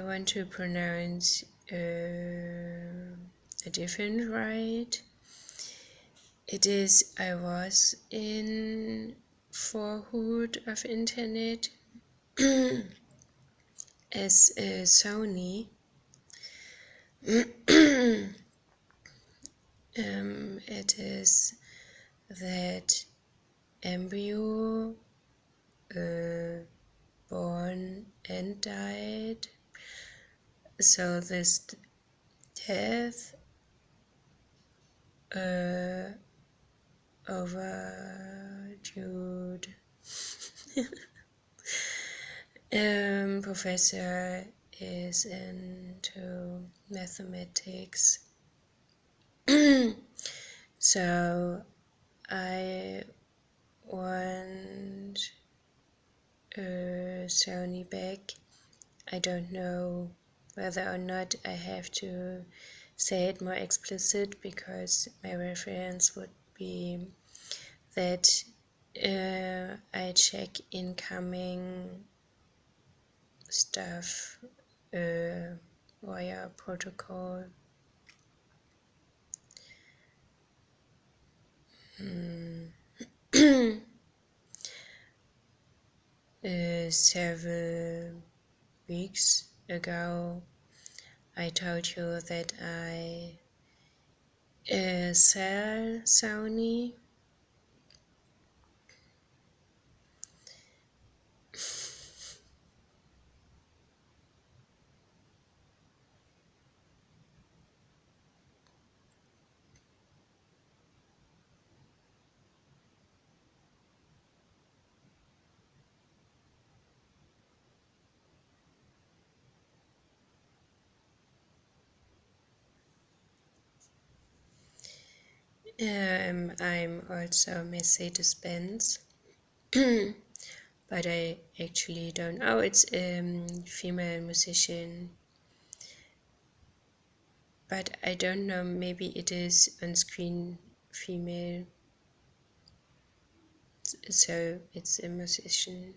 want to pronounce a different right. It is I was in forward of internet as Sony. It is that embryo born and died. So this death overdue professor is into mathematics. So I want Sony back. I don't know whether or not I have to say it more explicit, because my reference would be that I check incoming stuff via protocol. Several weeks ago I told you that I sell Sony. I'm also Mercedes-Benz, but I actually don't know. It's female musician, but I don't know, maybe it is on screen female, so it's a musician.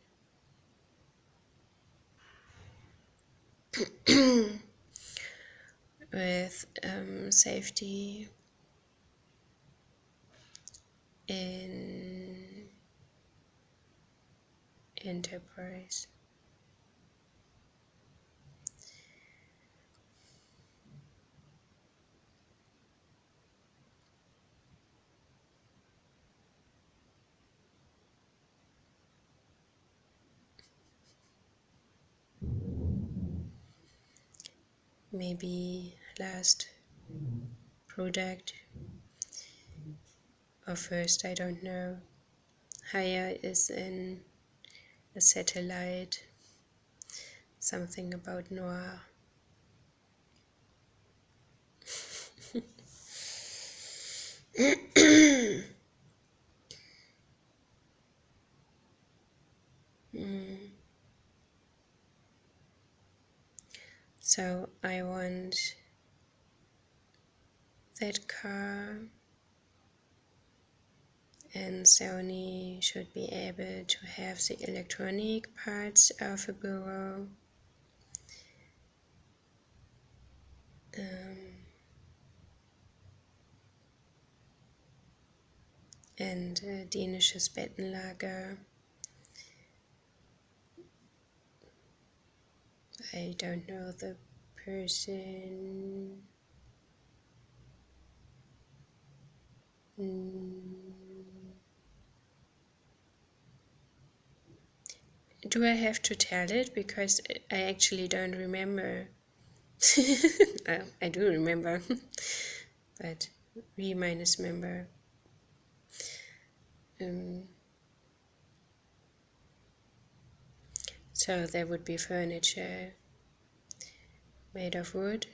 With safety in enterprise. Maybe last product or first, I don't know. Higher is in a satellite, something about Noah. So I want that car, and Sony should be able to have the electronic parts of a bureau. And dänisches Bettenlager. I don't know the person. Do I have to tell it? Because I actually don't remember. I do remember, but re minus member. So there would be furniture made of wood.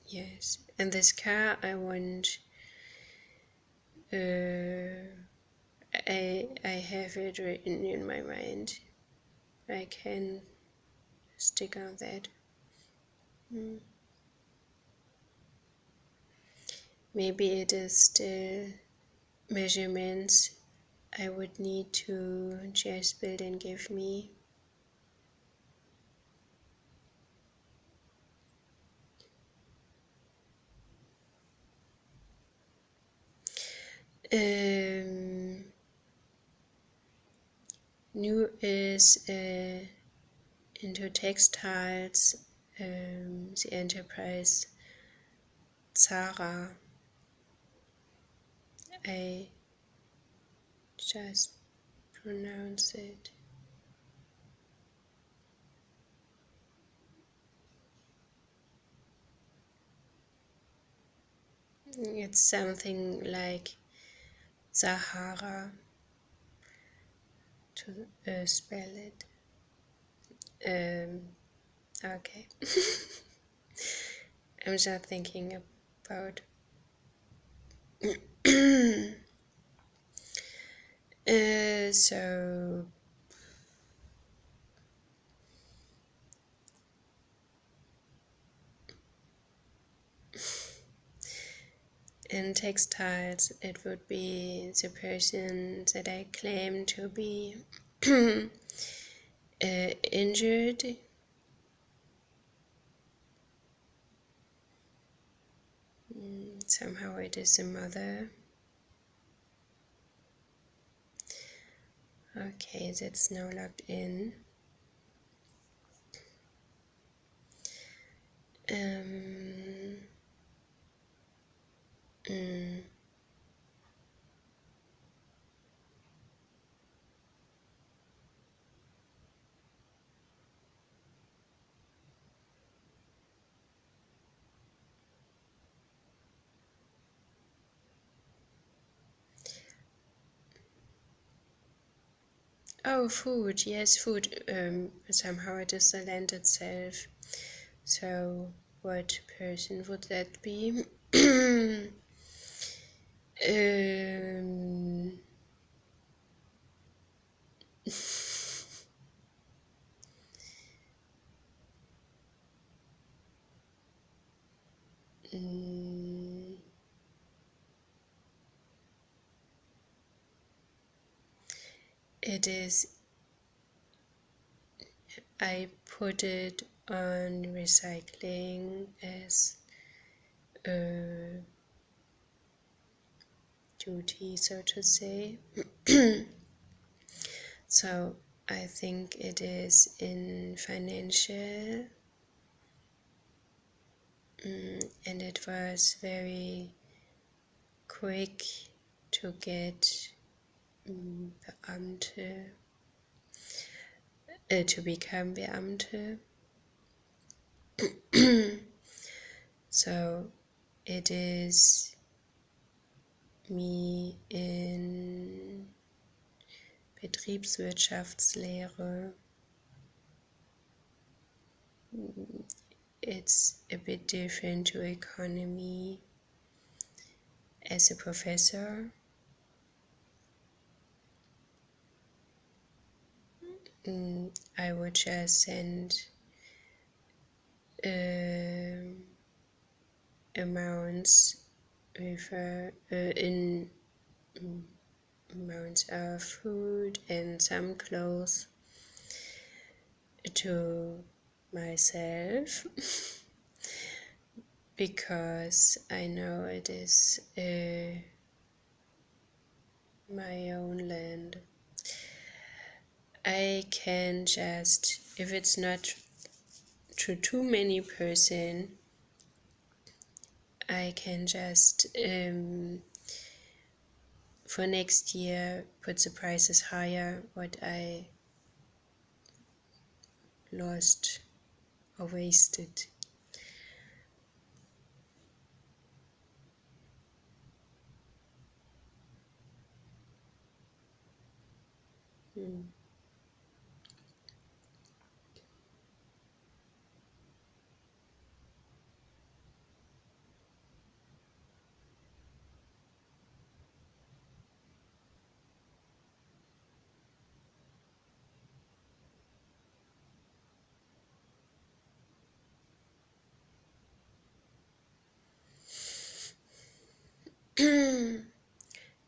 Yes, and this car I want, I have it written in my mind. I can stick on that. Maybe it is still measurements I would need to just build and give me. New is into textiles, the enterprise Zara. I just pronounce it. It's something like Sahara to spell it. Okay. I'm just thinking about so in textiles it would be the person that I claim to be injured. Somehow it is a mother. Okay, that's now logged in. Oh, food. Yes, food. Somehow it is the land itself. So, what person would that be? um, mm, it is. I put it on recycling as a duty, so to say. So I think it is in financial, and it was very quick to get Beamte, to become Beamte. So it is me in Betriebswirtschaftslehre. It's a bit different to economy as a professor. I would just send amounts with in amounts of food and some clothes to myself because I know it is my own land. I can just, if it's not to too many person, I can just for next year put the prices higher what I lost or wasted.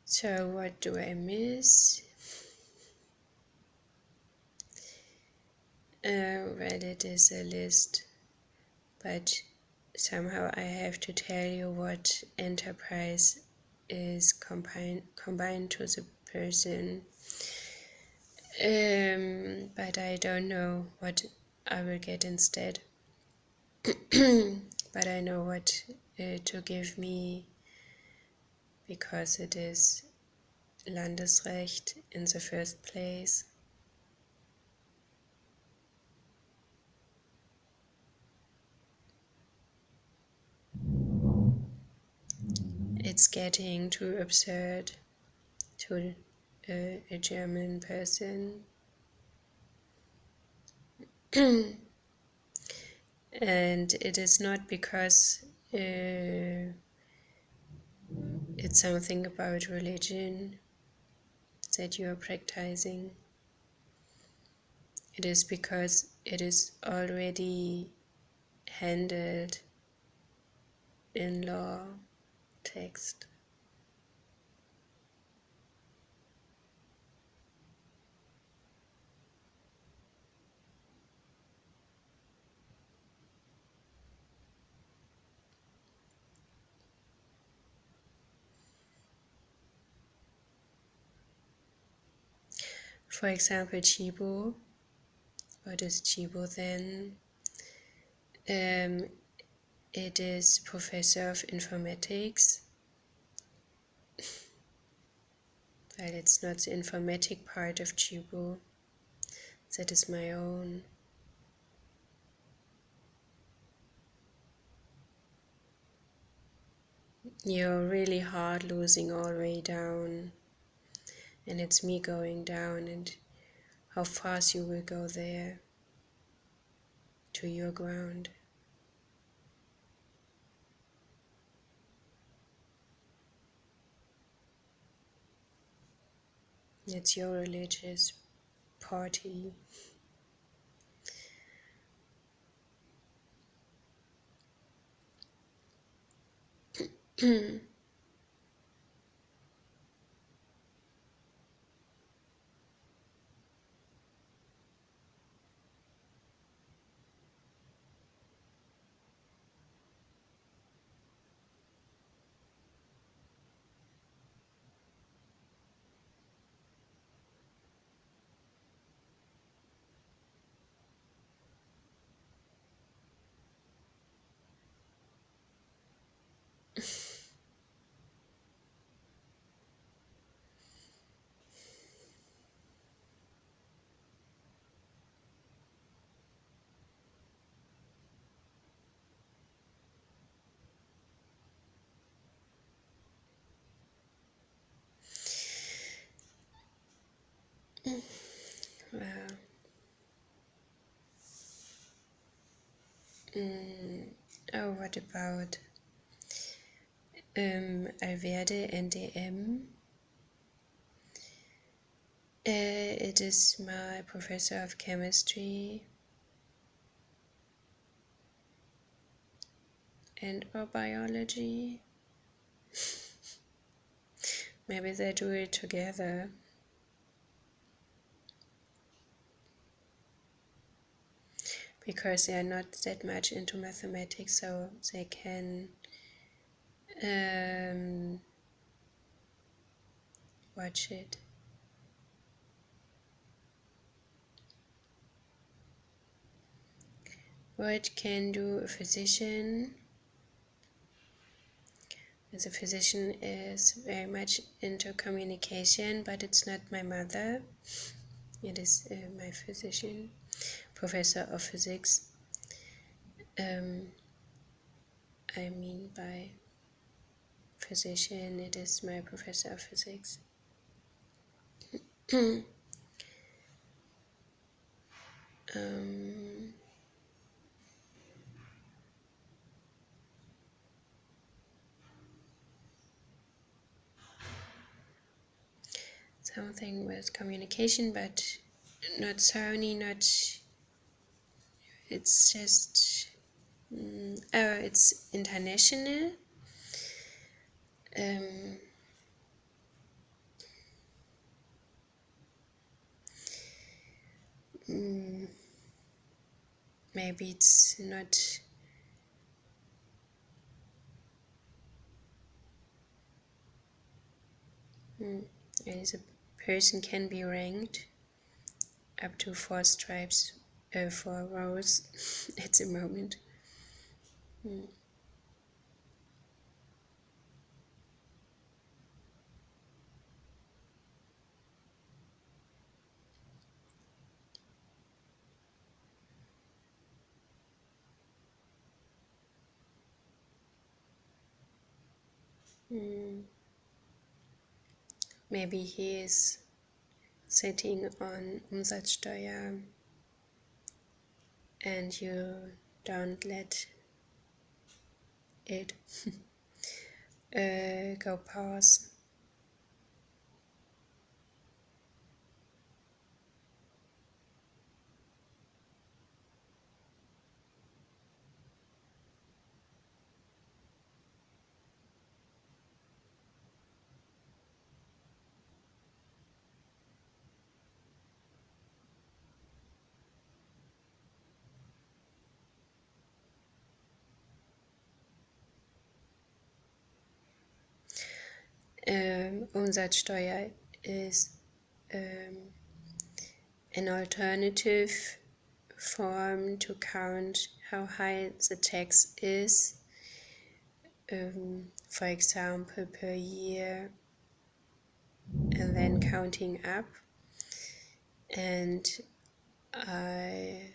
So what do I miss? Well, it is a list, but somehow I have to tell you what enterprise is combined to the person. But I don't know what I will get instead. But I know what to give me, because it is Landesrecht in the first place. It's getting too absurd to a German person. And it is not because it's something about religion that you are practicing. It is because it is already handled in law text. For example, Chibo. What is Chibo then? It is professor of informatics. Well, it's not the informatic part of Chibo. That is my own. You're really hard losing all the way down. And it's me going down, and how fast you will go there to your ground. It's your religious party. Wow. Oh, what about Alverde NDM? It is my professor of chemistry and or biology. Maybe they do it together. Because they are not that much into mathematics, so they can watch it. What can do a physician? As a physician is very much into communication, but it's not my mother. It is my physician, professor of physics. I mean by physician, it is my professor of physics. Something with communication, but not Sony, not. It's just. It's international. maybe it's not as a person can be ranked up to 4 stripes, 4 rows at the moment. Maybe he is sitting on Umsatzsteuer and you don't let it go past. Umsatzsteuer is an alternative form to count how high the tax is, for example, per year, and then counting up. And I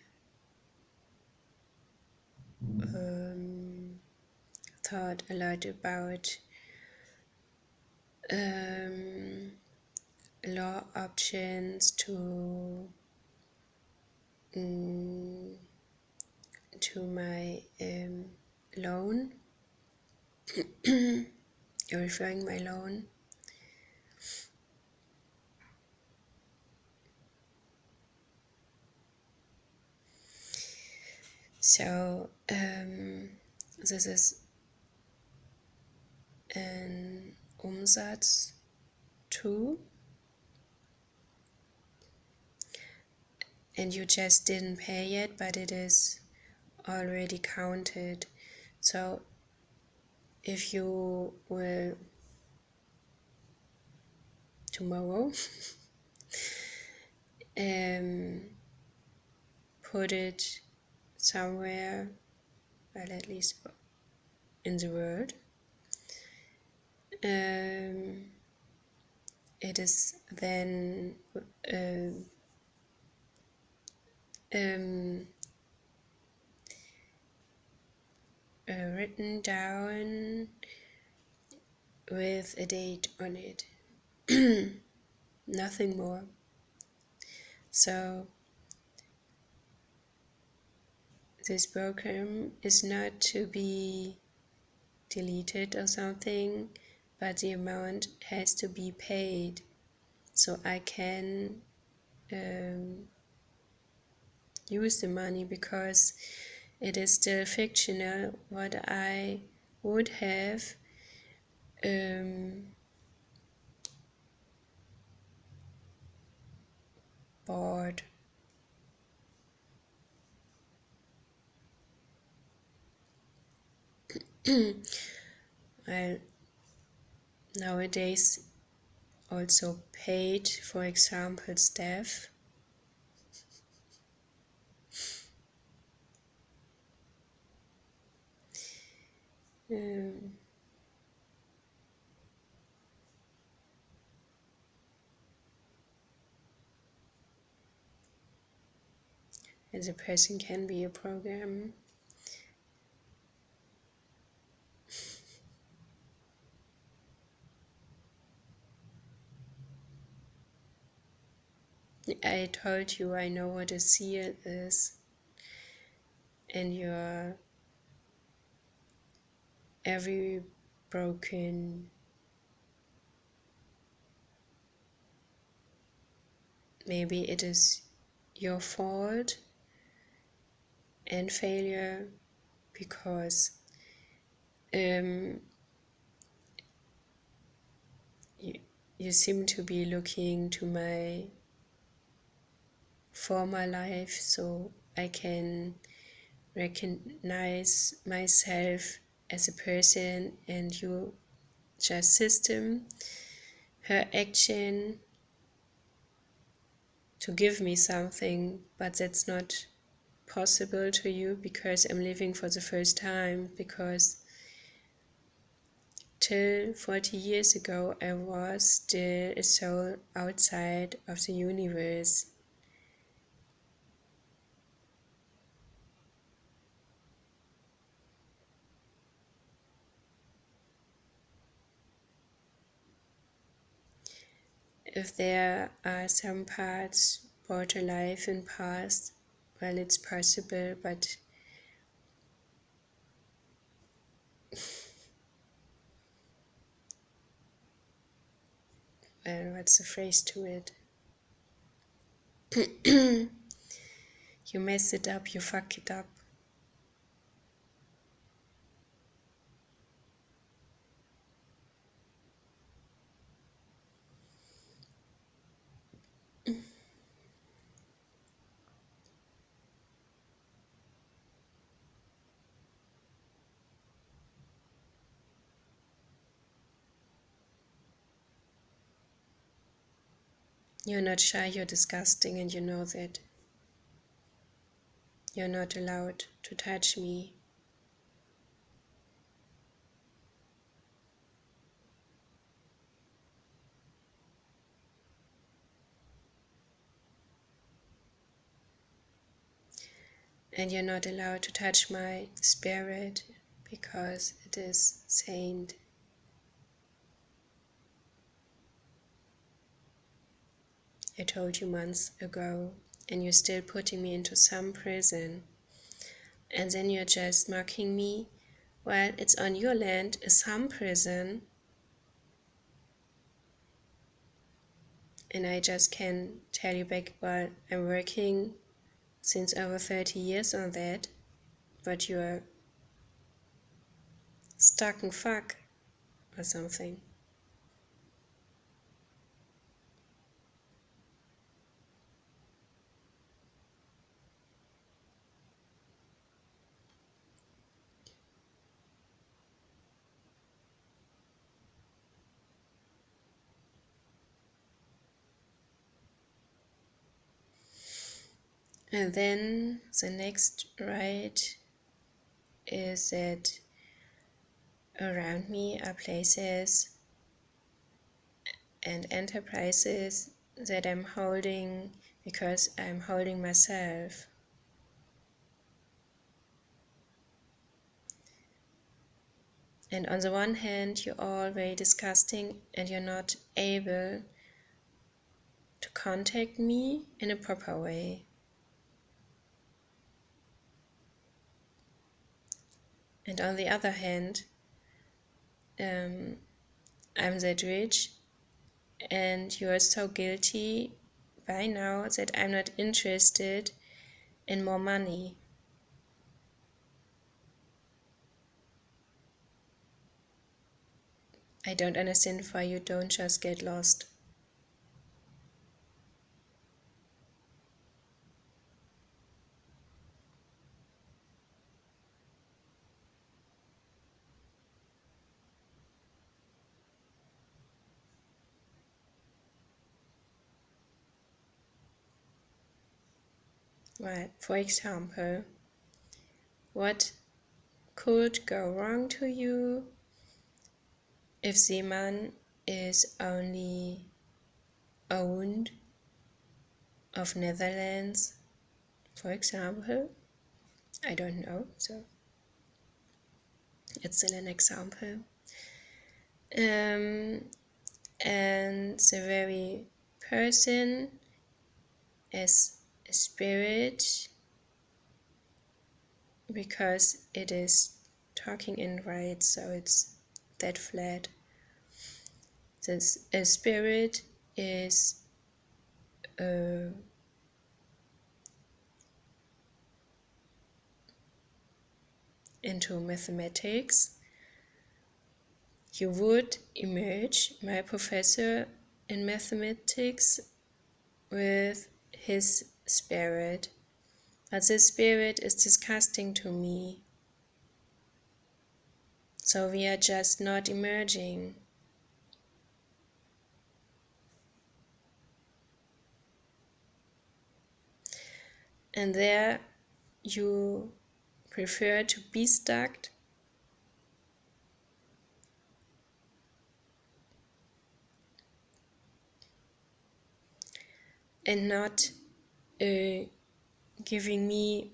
thought a lot about law options to my loan, referring my loan. So this is an Umsatz 2, and you just didn't pay yet, but it is already counted. So if you will tomorrow put it somewhere, well, at least in the world, it is then written down with a date on it. Nothing more. So this program is not to be deleted or something, but the amount has to be paid, so I can use the money, because it is still fictional what I would have bought. I nowadays also paid, for example, staff. As a person can be a program. I told you I know what a seal is, and you're every broken maybe it is your fault and failure, because you seem to be looking to my former life, so I can recognize myself as a person and you just system, her action to give me something, but that's not possible to you because I'm living for the first time, because till 40 years ago I was still a soul outside of the universe. If there are some parts brought to life in past, well, it's possible, but well, what's the phrase to it? You mess it up, you fuck it up. You're not shy, you're disgusting, and you know that. You're not allowed to touch me. And you're not allowed to touch my spirit because it is saint. I told you months ago, and you're still putting me into some prison. And then you're just mocking me. Well, it's on your land, some prison. And I just can tell you back, well, I'm working since over 30 years on that, but you're stuck in fuck or something. And then the next right is that around me are places and enterprises that I'm holding because I'm holding myself. And on the one hand, you're all very disgusting and you're not able to contact me in a proper way. And on the other hand, I'm that rich and you are so guilty by now that I'm not interested in more money. I don't understand why you don't just get lost. Well, for example, what could go wrong to you if the man is only owned of Netherlands, for example? I don't know, so it's still an example. And the very person is a spirit because it is talking in right, so it's that flat. This a spirit is into mathematics. You would emerge, my professor in mathematics, with his spirit. but this spirit is disgusting to me. So we are just not emerging. And there you prefer to be stuck and not giving me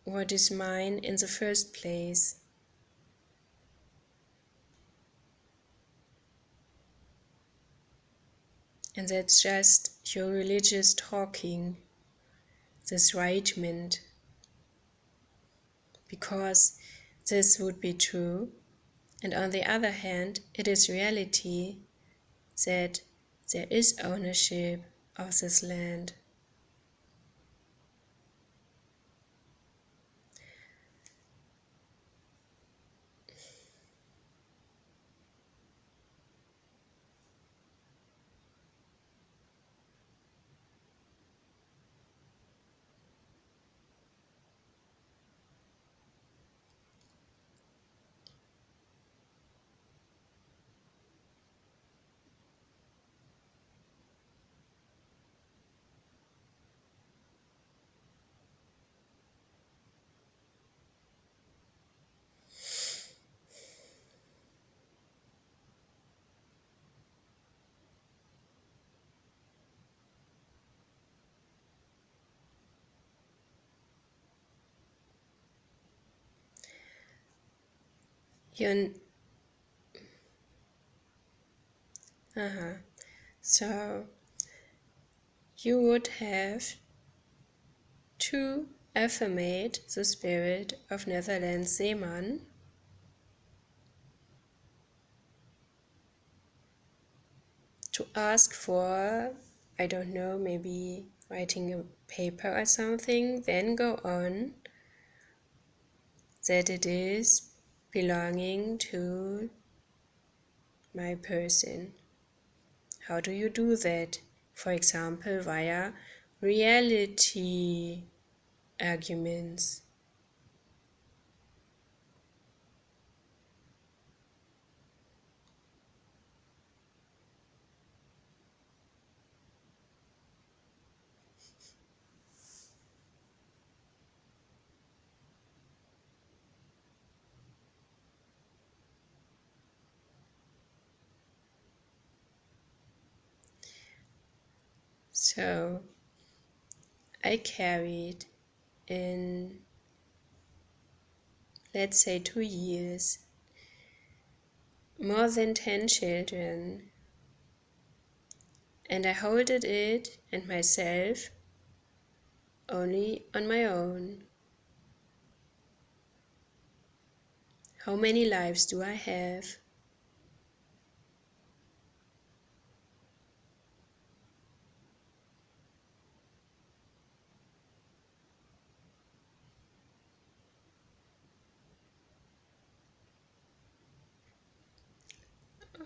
what is mine in the first place. And that's just your religious talking, this Rightment. Because this would be true, and on the other hand, it is reality that there is ownership of this land. You, So you would have to affirmate the spirit of Netherlands Zeeman to ask for, I don't know, maybe writing a paper or something, then go on that it is belonging to my person. How do you do that? For example, via reality arguments. So I carried in, let's say, 2 years, more than 10 children, and I holded it and myself only on my own. How many lives do I have?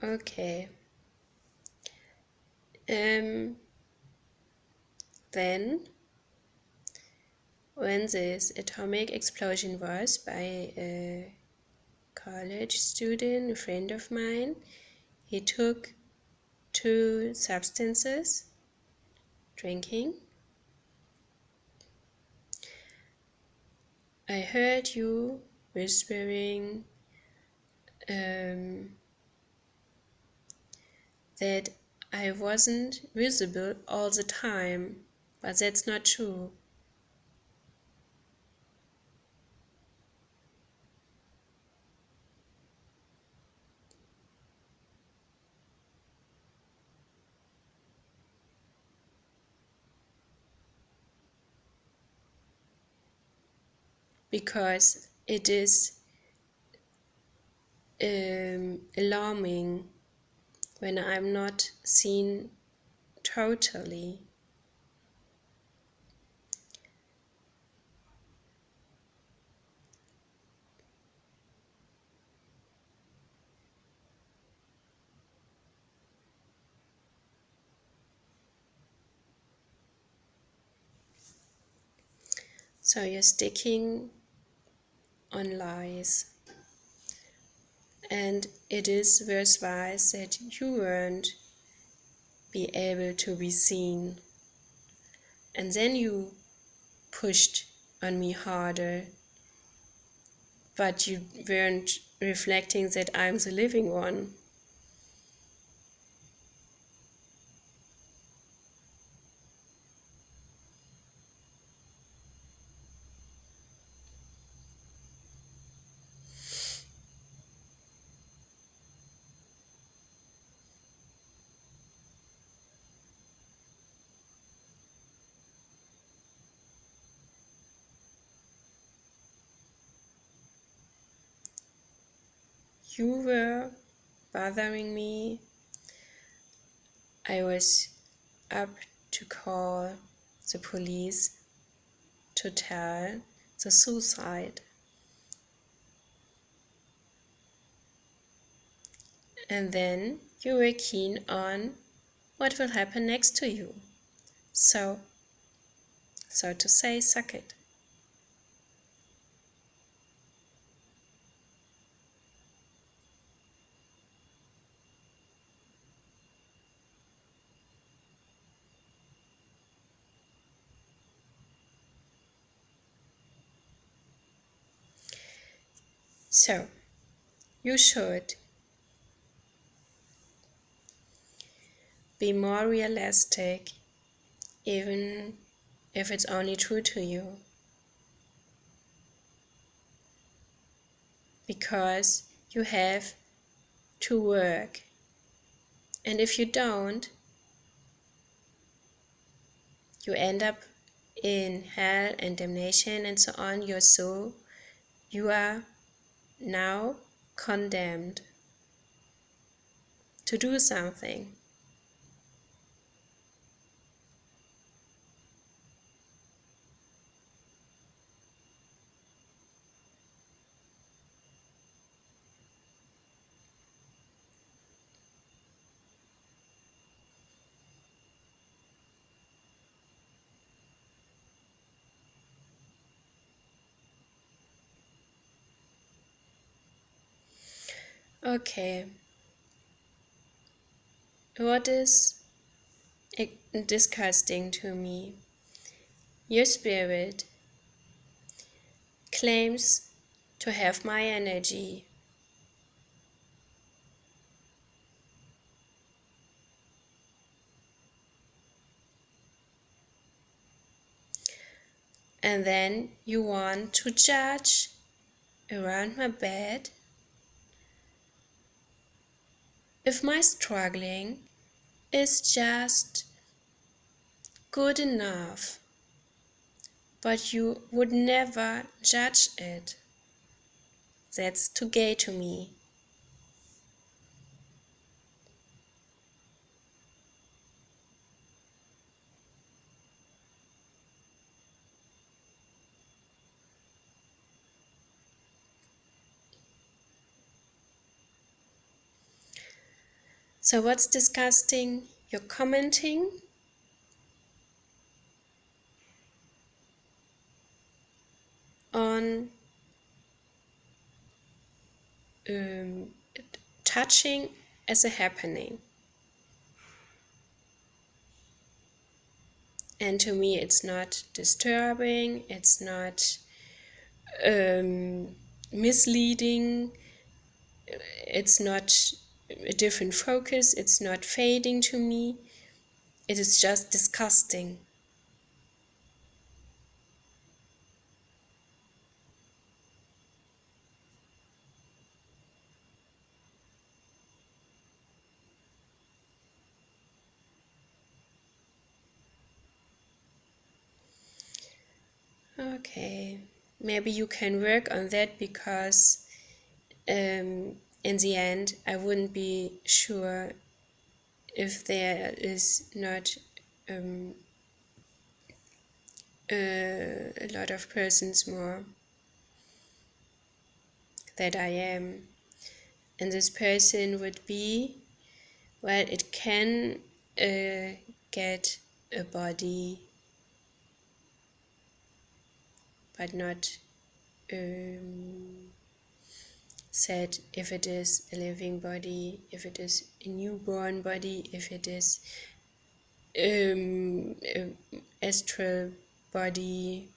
Okay. Then, when this atomic explosion was by a college student, a friend of mine, he took 2 substances, drinking. I heard you whispering that I wasn't visible all the time, but that's not true. Because it is alarming when I'm not seen totally. So you're sticking on lies. And it is worthwhile that you won't be able to be seen. And then you pushed on me harder, but you weren't reflecting that I'm the living one. You were bothering me. I was up to call the police to tell the suicide. And then you were keen on what will happen next to you. So to say, suck it. So, you should be more realistic, even if it's only true to you. Because you have to work. And if you don't, you end up in hell and damnation and so on. You are now condemned to do something. Okay. What is disgusting to me? Your spirit claims to have my energy. And then you want to judge around my bed if my struggling is just good enough, but you would never judge it. That's too gay to me. So what's disgusting? You're commenting on touching as a happening. And to me it's not disturbing, it's not misleading, it's not a different focus, it's not fading to me, it is just disgusting. Okay, maybe you can work on that, because in the end I wouldn't be sure if there is not a lot of persons more that I am. And this person would be, well, it can get a body but not said if it is a living body, if it is a newborn body, if it is astral body.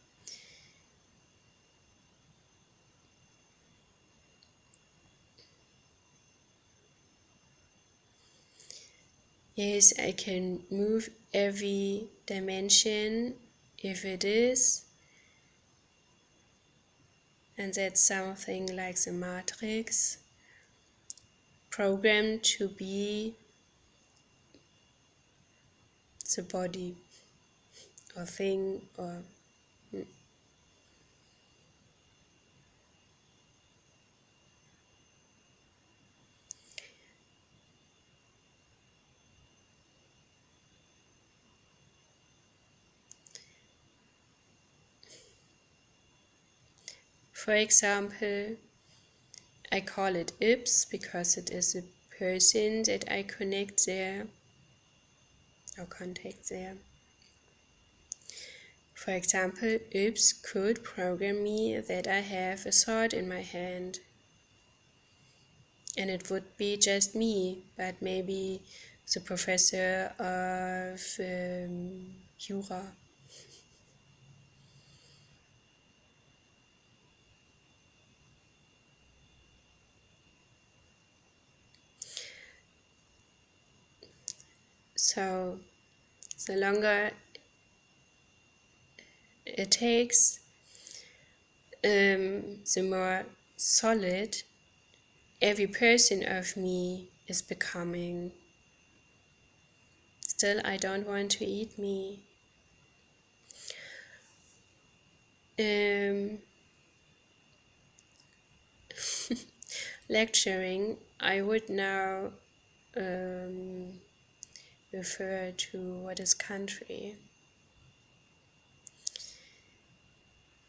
Yes, I can move every dimension if it is, and that's something like the matrix, programmed to be the body or thing or for example, I call it Ips because it is a person that I connect there or contact there. For example, Ips could program me that I have a sword in my hand. And it would be just me, but maybe the professor of Jura. So the longer it takes, the more solid every person of me is becoming. Still, I don't want to eat me. Lecturing, I would now refer to what is country.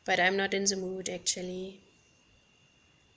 But I'm not in the mood actually.